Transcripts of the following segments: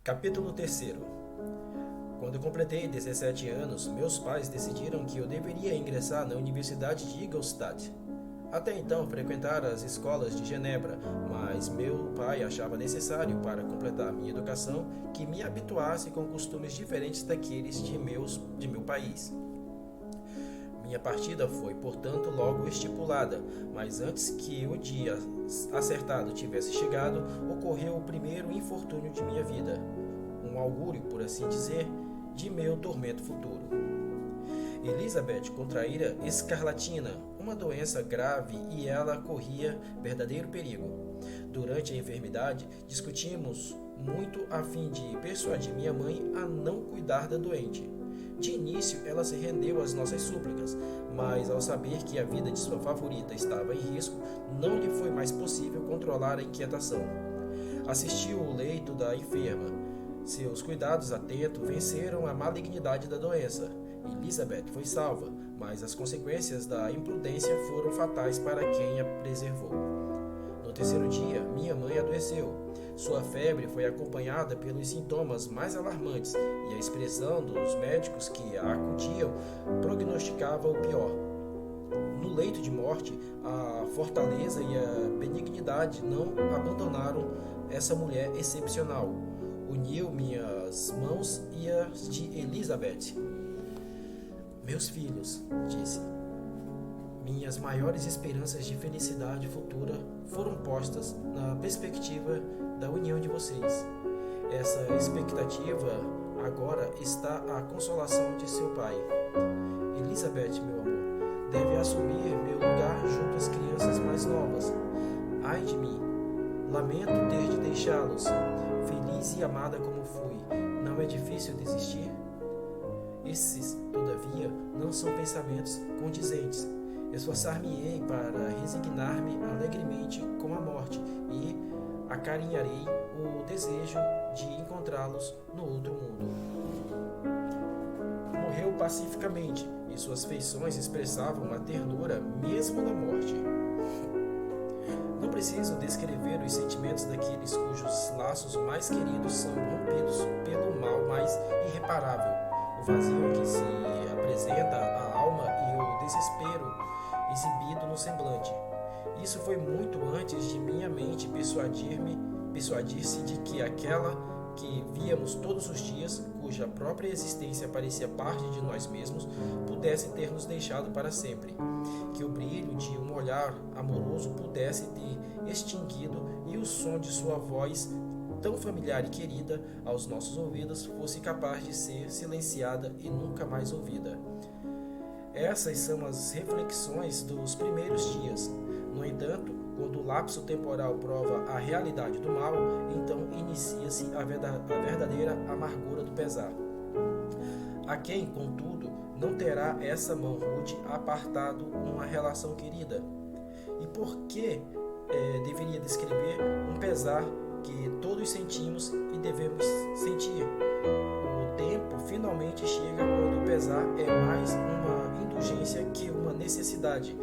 Capítulo 3. Quando completei 17 anos, meus pais decidiram que eu deveria ingressar na Universidade de Ingolstadt. Até então, frequentara as escolas de Genebra, mas meu pai achava necessário, para completar minha educação, que me habituasse com costumes diferentes daqueles de meu país. Minha partida foi, portanto, logo estipulada, mas antes que o dia acertado tivesse chegado, ocorreu o primeiro infortúnio de minha vida, um augúrio, por assim dizer, de meu tormento futuro. Elizabeth contraíra escarlatina, uma doença grave, e ela corria verdadeiro perigo. Durante a enfermidade, discutimos muito a fim de persuadir minha mãe a não cuidar da doente. De início, ela se rendeu às nossas súplicas, mas ao saber que a vida de sua favorita estava em risco, não lhe foi mais possível controlar a inquietação. Assistiu o leito da enferma. Seus cuidados atentos venceram a malignidade da doença. Elizabeth foi salva, mas as consequências da imprudência foram fatais para quem a preservou. No terceiro dia, minha mãe adoeceu. Sua febre foi acompanhada pelos sintomas mais alarmantes e a expressão dos médicos que a acudiam prognosticava o pior. No leito de morte, a fortaleza e a benignidade não abandonaram essa mulher excepcional. Uniu minhas mãos e as de Elizabeth. Meus filhos, disse, minhas maiores esperanças de felicidade futura foram postas na perspectiva da união de vocês. Essa expectativa agora está a consolação de seu pai. Elizabeth, meu amor, deve assumir meu lugar junto às crianças mais novas. Ai de mim, lamento ter de deixá-los. Feliz e amada como fui, não é difícil desistir? Esses, todavia, não são pensamentos condizentes. Esforçar-me-ei para resignar-me alegremente com a morte e acarinharei o desejo de encontrá-los no outro mundo. Morreu pacificamente e suas feições expressavam a ternura mesmo na morte. Não preciso descrever os sentimentos daqueles cujos laços mais queridos são rompidos pelo mal mais irreparável, o vazio que se apresenta à alma e o desespero exibido no semblante. Isso foi muito antes de minha mente persuadir-se de que aquela que víamos todos os dias, cuja própria existência parecia parte de nós mesmos, pudesse ter nos deixado para sempre, que o brilho de um olhar amoroso pudesse ter extinguido e o som de sua voz, tão familiar e querida aos nossos ouvidos, fosse capaz de ser silenciada e nunca mais ouvida. Essas são as reflexões dos primeiros dias. No entanto, quando o lapso temporal prova a realidade do mal, então inicia-se a verdadeira amargura do pesar. A quem, contudo, não terá essa mão rude apartado uma relação querida? E por que deveria descrever um pesar que todos sentimos e devemos sentir? O tempo finalmente chega quando o pesar é mais uma indulgência que uma necessidade,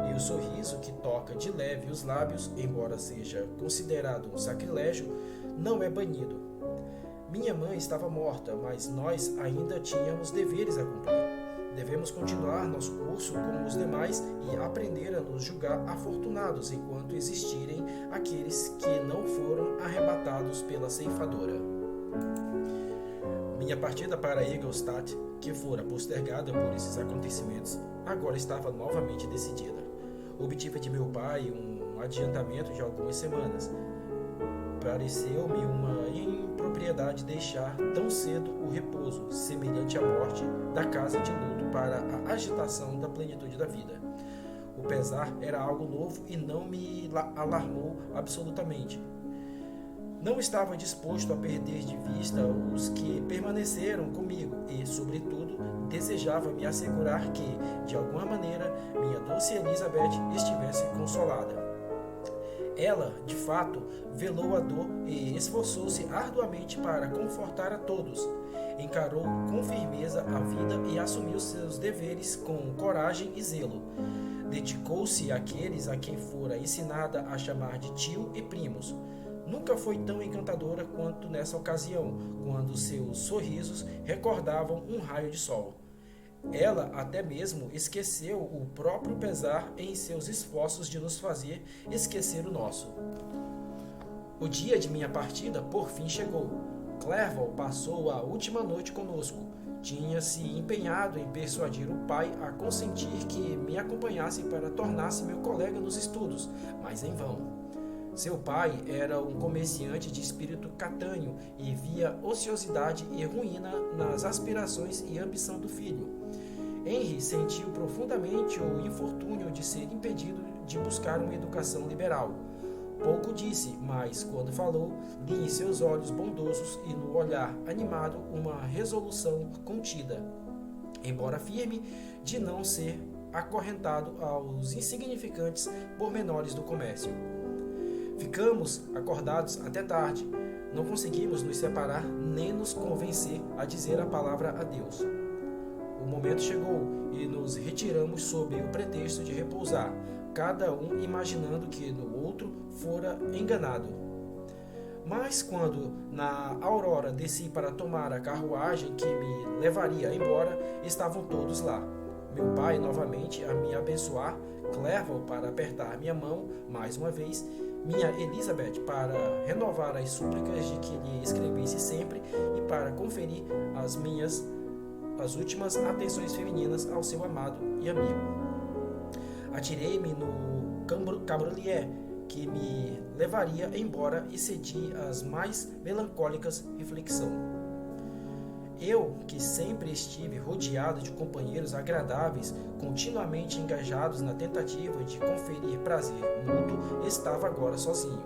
e o sorriso que toca de leve os lábios, embora seja considerado um sacrilégio, não é banido. Minha mãe estava morta, mas nós ainda tínhamos deveres a cumprir. Devemos continuar nosso curso como os demais e aprender a nos julgar afortunados enquanto existirem aqueles que não foram arrebatados pela ceifadora. Minha partida para Ingolstadt, que fora postergada por esses acontecimentos, agora estava novamente decidida. Obtive de meu pai um adiantamento de algumas semanas. Pareceu-me uma impropriedade deixar tão cedo o repouso, semelhante à morte, da casa de luto para a agitação da plenitude da vida. O pesar era algo novo e não me alarmou absolutamente. Não estava disposto a perder de vista os que permaneceram comigo e, sobretudo, desejava me assegurar que, de alguma maneira, minha doce Elizabeth estivesse consolada. Ela, de fato, velou a dor e esforçou-se arduamente para confortar a todos. Encarou com firmeza a vida e assumiu seus deveres com coragem e zelo. Dedicou-se àqueles a quem fora ensinada a chamar de tio e primos. nunca foi tão encantadora quanto nessa ocasião, quando seus sorrisos recordavam um raio de sol. Ela até mesmo esqueceu o próprio pesar em seus esforços de nos fazer esquecer o nosso. O dia de minha partida por fim chegou. Clerval passou a última noite conosco. Tinha se empenhado em persuadir o pai a consentir que me acompanhasse para tornar-se meu colega nos estudos, mas em vão. Seu pai era um comerciante de espírito catanho e via ociosidade e ruína nas aspirações e ambição do filho. Henry sentiu profundamente o infortúnio de ser impedido de buscar uma educação liberal. Pouco disse, mas quando falou, li em seus olhos bondosos e no olhar animado uma resolução contida, embora firme, de não ser acorrentado aos insignificantes pormenores do comércio. Ficamos acordados até tarde. Não conseguimos nos separar nem nos convencer a dizer a palavra adeus. O momento chegou e nos retiramos sob o pretexto de repousar, cada um imaginando que no outro fora enganado. Mas quando, na aurora, desci para tomar a carruagem que me levaria embora, estavam todos lá. Meu pai novamente a me abençoar, Clerval para apertar minha mão mais uma vez, minha Elizabeth para renovar as súplicas de que lhe escrevesse sempre e para conferir as últimas atenções femininas ao seu amado e amigo. Atirei-me no cabriolet que me levaria embora e cedi às mais melancólicas reflexões. Eu, que sempre estive rodeado de companheiros agradáveis, continuamente engajados na tentativa de conferir prazer mútuo, estava agora sozinho.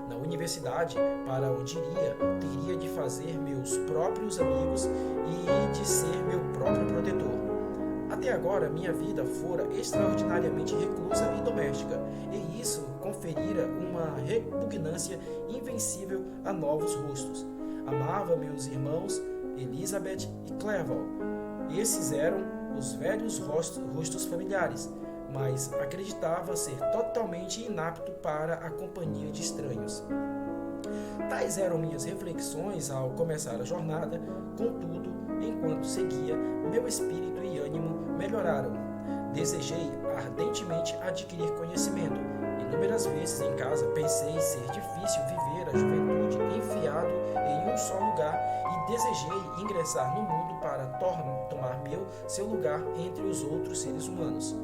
Na universidade, para onde iria, teria de fazer meus próprios amigos e de ser meu próprio protetor. Até agora, minha vida fora extraordinariamente reclusa e doméstica, e isso conferira uma repugnância invencível a novos rostos. Amava meus irmãos, Elizabeth e Clerval. Esses eram os velhos rostos familiares, mas acreditava ser totalmente inapto para a companhia de estranhos. Tais eram minhas reflexões ao começar a jornada, contudo, enquanto seguia, meu espírito e ânimo melhoraram. Desejei ardentemente adquirir conhecimento. Inúmeras vezes em casa pensei ser difícil viver a juventude enfiado em um só lugar e desejei ingressar no mundo para tomar seu lugar entre os outros seres humanos.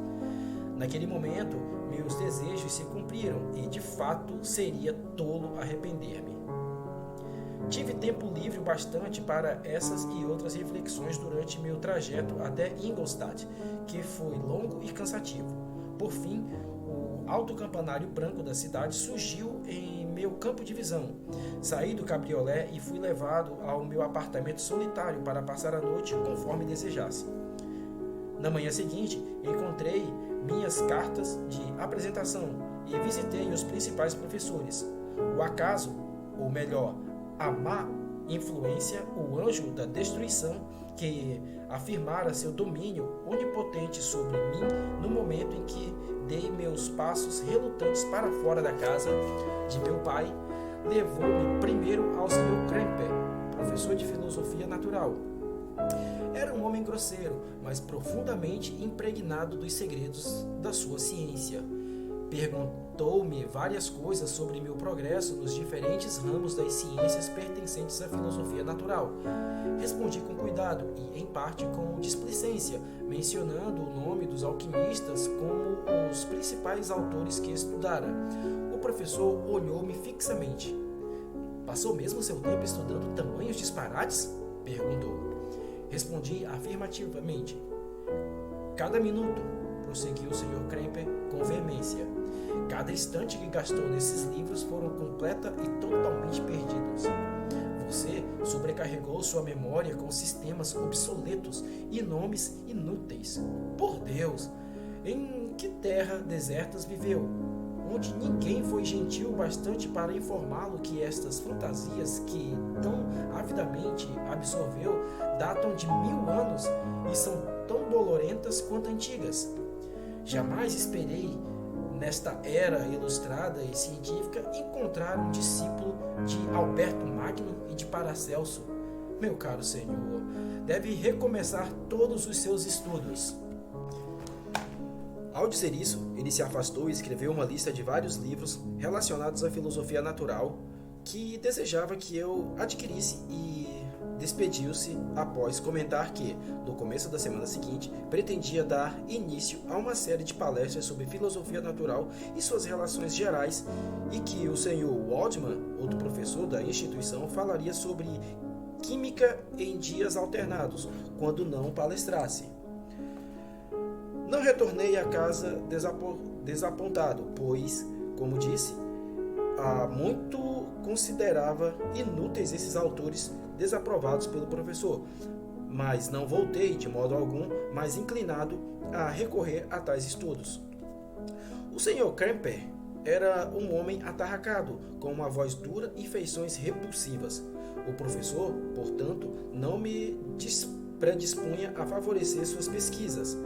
Naquele momento, meus desejos se cumpriram e, de fato, seria tolo arrepender-me. Tive tempo livre bastante para essas e outras reflexões durante meu trajeto até Ingolstadt, que foi longo e cansativo. Por fim, o alto campanário branco da cidade surgiu em meu campo de visão. Saí do cabriolé e fui levado ao meu apartamento solitário para passar a noite conforme desejasse. Na manhã seguinte, encontrei minhas cartas de apresentação e visitei os principais professores. O acaso, ou melhor, a má influência, o anjo da destruição, que afirmara seu domínio onipotente sobre mim no momento em que dei meus passos relutantes para fora da casa de meu pai, levou-me primeiro ao Sr. Kremper, professor de filosofia natural. Era um homem grosseiro, mas profundamente impregnado dos segredos da sua ciência. Perguntou-me várias coisas sobre meu progresso nos diferentes ramos das ciências pertencentes à filosofia natural. Respondi com cuidado e, em parte, com displicência, mencionando o nome dos alquimistas como os principais autores que estudara. O professor olhou-me fixamente. Passou mesmo seu tempo estudando tamanhos disparates? Perguntou. Respondi afirmativamente. Cada minuto, prosseguiu o Sr. Kremper com veemência. Cada instante que gastou nesses livros foram completa e totalmente perdidos. Você sobrecarregou sua memória com sistemas obsoletos e nomes inúteis. Por Deus, em que terra desertas viveu? Onde ninguém foi gentil bastante para informá-lo que estas fantasias que tão avidamente absorveu datam de 1000 anos e são tão bolorentas quanto antigas. Jamais esperei nesta era ilustrada e científica, encontrar um discípulo de Alberto Magno e de Paracelso? Meu caro senhor, deve recomeçar todos os seus estudos. Ao dizer isso, ele se afastou e escreveu uma lista de vários livros relacionados à filosofia natural que desejava que eu adquirisse e despediu-se após comentar que, no começo da semana seguinte, pretendia dar início a uma série de palestras sobre filosofia natural e suas relações gerais e que o Sr. Waldman, outro professor da instituição, falaria sobre química em dias alternados, quando não palestrasse. Não retornei a casa desapontado, pois, como disse, há muito considerava inúteis esses autores desaprovados pelo professor, mas não voltei de modo algum mais inclinado a recorrer a tais estudos. O Sr. Kremper era um homem atarracado, com uma voz dura e feições repulsivas. O professor, portanto, não me predispunha a favorecer suas pesquisas.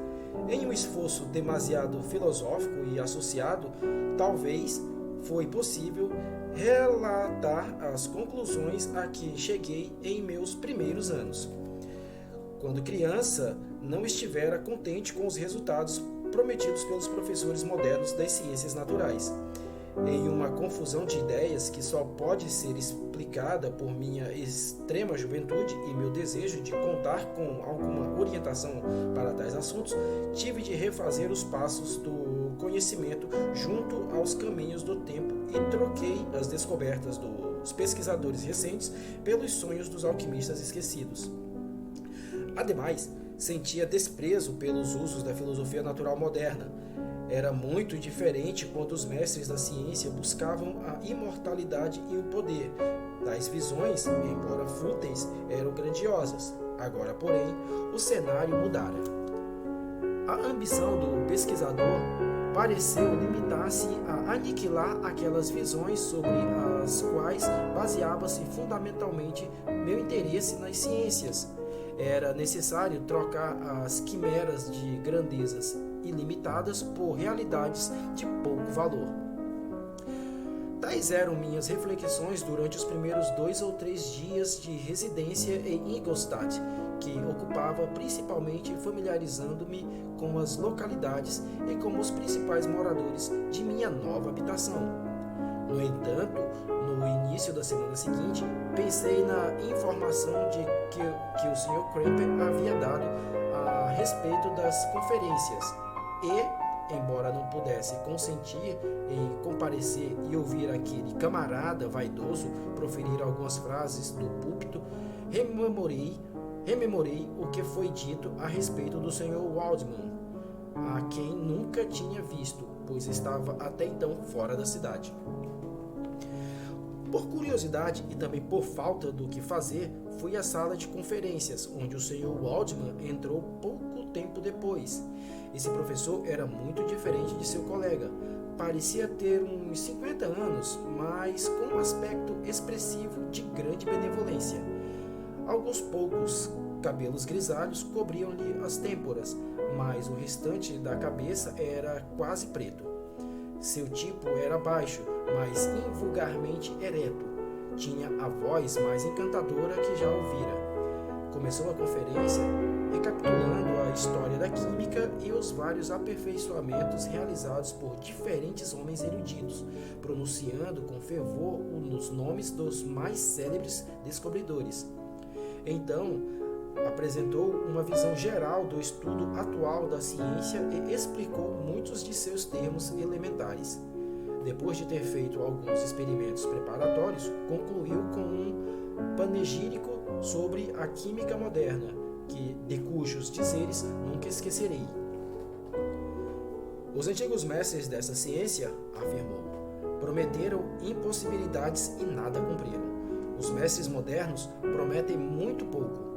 Em um esforço demasiado filosófico e associado, talvez foi possível relatar as conclusões a que cheguei em meus primeiros anos. Quando criança, não estivera contente com os resultados prometidos pelos professores modernos das ciências naturais. Em uma confusão de ideias que só pode ser explicada por minha extrema juventude e meu desejo de contar com alguma orientação para tais assuntos, tive de refazer os passos do conhecimento junto aos caminhos do tempo e troquei as descobertas dos pesquisadores recentes pelos sonhos dos alquimistas esquecidos. Ademais, sentia desprezo pelos usos da filosofia natural moderna. Era muito diferente quando os mestres da ciência buscavam a imortalidade e o poder. Tais visões, embora fúteis, eram grandiosas. Agora, porém, o cenário mudara. A ambição do pesquisador pareceu limitar-se a aniquilar aquelas visões sobre as quais baseava-se fundamentalmente meu interesse nas ciências. Era necessário trocar as quimeras de grandezas ilimitadas por realidades de pouco valor. Tais eram minhas reflexões durante os primeiros 2 ou 3 dias de residência em Ingolstadt, que ocupava principalmente familiarizando-me com as localidades e com os principais moradores de minha nova habitação. No entanto, no início da semana seguinte, pensei na informação que o Sr. Kremper havia dado a respeito das conferências e, embora não pudesse consentir em comparecer e ouvir aquele camarada vaidoso proferir algumas frases do púlpito, rememorei o que foi dito a respeito do Sr. Waldman, a quem nunca tinha visto, pois estava até então fora da cidade. Por curiosidade e também por falta do que fazer, fui à sala de conferências, onde o Sr. Waldman entrou pouco tempo depois. Esse professor era muito diferente de seu colega. Parecia ter uns 50 anos, mas com um aspecto expressivo de grande benevolência. Alguns poucos cabelos grisalhos cobriam-lhe as têmporas, mas o restante da cabeça era quase preto. Seu tipo era baixo, mas invulgarmente ereto. Tinha a voz mais encantadora que já ouvira. Começou a conferência recapitulando a história da química e os vários aperfeiçoamentos realizados por diferentes homens eruditos, pronunciando com fervor os nomes dos mais célebres descobridores. Então, apresentou uma visão geral do estudo atual da ciência e explicou muitos de seus termos elementares. Depois de ter feito alguns experimentos preparatórios, concluiu com um panegírico sobre a química moderna, de cujos dizeres nunca esquecerei. Os antigos mestres dessa ciência, afirmou, prometeram impossibilidades e nada cumpriram. Os mestres modernos prometem muito pouco.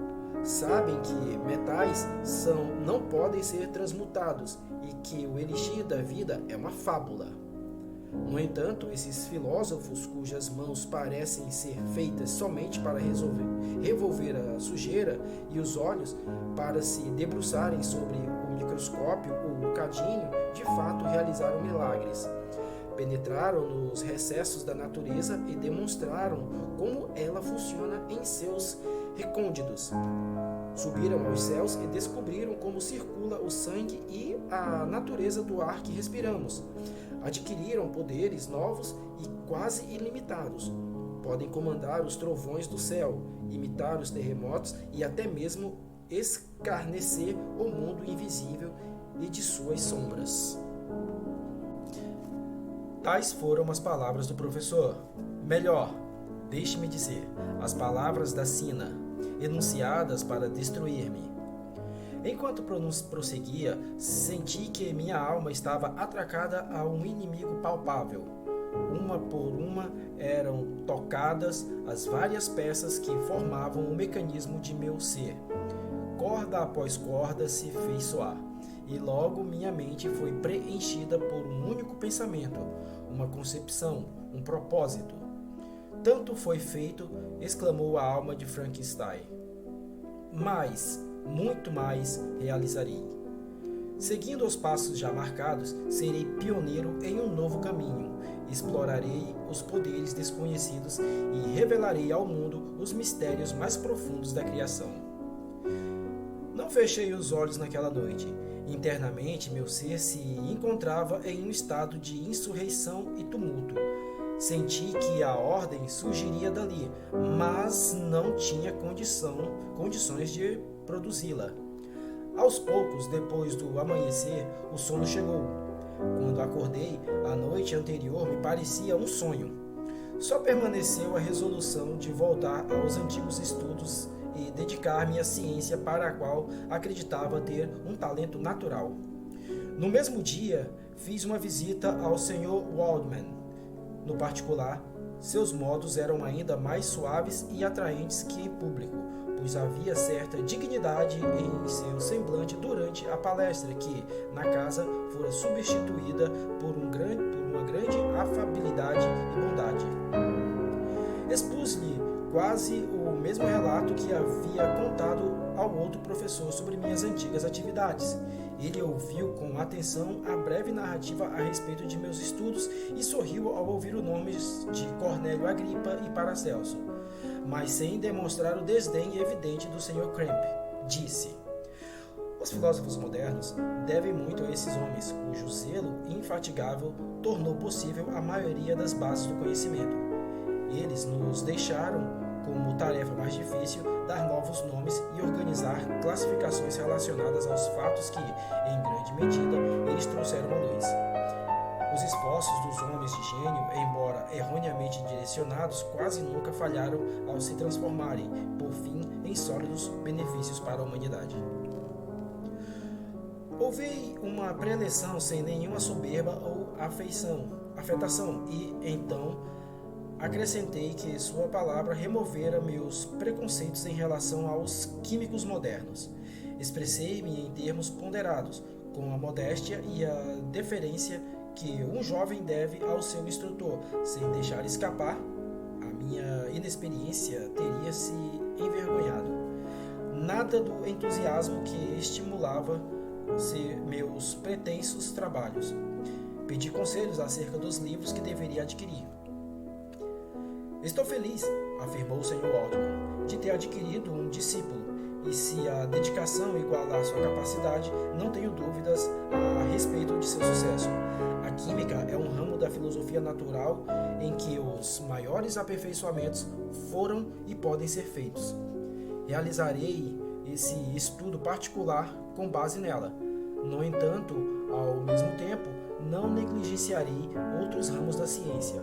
Sabem que metais não podem ser transmutados e que o elixir da vida é uma fábula. No entanto, esses filósofos cujas mãos parecem ser feitas somente para revolver a sujeira e os olhos para se debruçarem sobre o microscópio ou o cadinho, de fato realizaram milagres. Penetraram nos recessos da natureza e demonstraram como ela funciona em seus recônditos. Subiram aos céus e descobriram como circula o sangue e a natureza do ar que respiramos. Adquiriram poderes novos e quase ilimitados. Podem comandar os trovões do céu, imitar os terremotos e até mesmo escarnecer o mundo invisível e de suas sombras. Tais foram as palavras do professor. Melhor, deixe-me dizer, as palavras da sina, enunciadas para destruir-me. Enquanto prosseguia, senti que minha alma estava atracada a um inimigo palpável. Uma por uma eram tocadas as várias peças que formavam o mecanismo de meu ser. Corda após corda se fez soar, e logo minha mente foi preenchida por um único pensamento, uma concepção, um propósito. Tanto foi feito, exclamou a alma de Frankenstein. Mais, muito mais realizarei. Seguindo os passos já marcados, serei pioneiro em um novo caminho. Explorarei os poderes desconhecidos e revelarei ao mundo os mistérios mais profundos da criação. Não fechei os olhos naquela noite. Internamente, meu ser se encontrava em um estado de insurreição e tumulto. Senti que a ordem surgiria dali, mas não tinha condições de produzi-la. Aos poucos, depois do amanhecer, o sono chegou. Quando acordei, a noite anterior me parecia um sonho. Só permaneceu a resolução de voltar aos antigos estudos e dedicar-me à ciência para a qual acreditava ter um talento natural. No mesmo dia, fiz uma visita ao Sr. Waldman. No particular, seus modos eram ainda mais suaves e atraentes que em público, pois havia certa dignidade em seu semblante durante a palestra que, na casa, fora substituída por uma grande afabilidade e bondade. Expus-lhe quase o mesmo relato que havia contado ao outro professor sobre minhas antigas atividades. Ele ouviu com atenção a breve narrativa a respeito de meus estudos e sorriu ao ouvir os nomes de Cornélio Agripa e Paracelso, mas sem demonstrar o desdém evidente do Sr. Cramp. Disse: os filósofos modernos devem muito a esses homens, cujo zelo infatigável tornou possível a maioria das bases do conhecimento. Eles nos deixaram como tarefa mais difícil dar novos nomes e organizar classificações relacionadas aos fatos que, em grande medida, eles trouxeram à luz. Os esforços dos homens de gênio, embora erroneamente direcionados, quase nunca falharam ao se transformarem, por fim, em sólidos benefícios para a humanidade. Houve uma preleção sem nenhuma soberba ou afetação, e, então, acrescentei que sua palavra removera meus preconceitos em relação aos químicos modernos. Expressei-me em termos ponderados, com a modéstia e a deferência que um jovem deve ao seu instrutor, sem deixar escapar. A minha inexperiência teria se envergonhado. Nada do entusiasmo que estimulava meus pretensos trabalhos. Pedi conselhos acerca dos livros que deveria adquirir. Estou feliz, afirmou o Sr. Waldman, de ter adquirido um discípulo, e se a dedicação igualar sua capacidade, não tenho dúvidas a respeito de seu sucesso. A química é um ramo da filosofia natural em que os maiores aperfeiçoamentos foram e podem ser feitos. Realizarei esse estudo particular com base nela. No entanto, ao mesmo tempo, não negligenciarei outros ramos da ciência.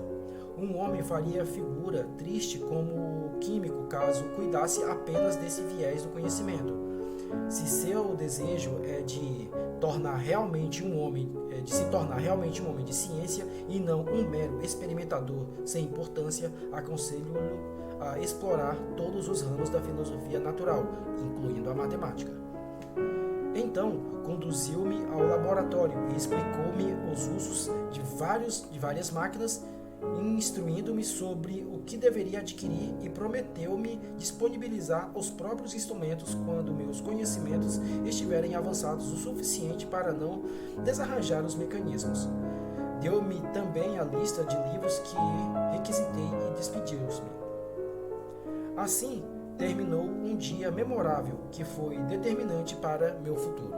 Um homem faria figura triste como químico caso cuidasse apenas desse viés do conhecimento. Se seu desejo é de se tornar realmente um homem de ciência e não um mero experimentador sem importância, aconselho-lhe a explorar todos os ramos da filosofia natural, incluindo a matemática. Em Então, conduziu-me ao laboratório e explicou-me os usos de várias máquinas, instruindo-me sobre o que deveria adquirir e prometeu-me disponibilizar os próprios instrumentos quando meus conhecimentos estiverem avançados o suficiente para não desarranjar os mecanismos. Deu-me também a lista de livros que requisitei e despediu-se. Assim, terminou um dia memorável que foi determinante para meu futuro.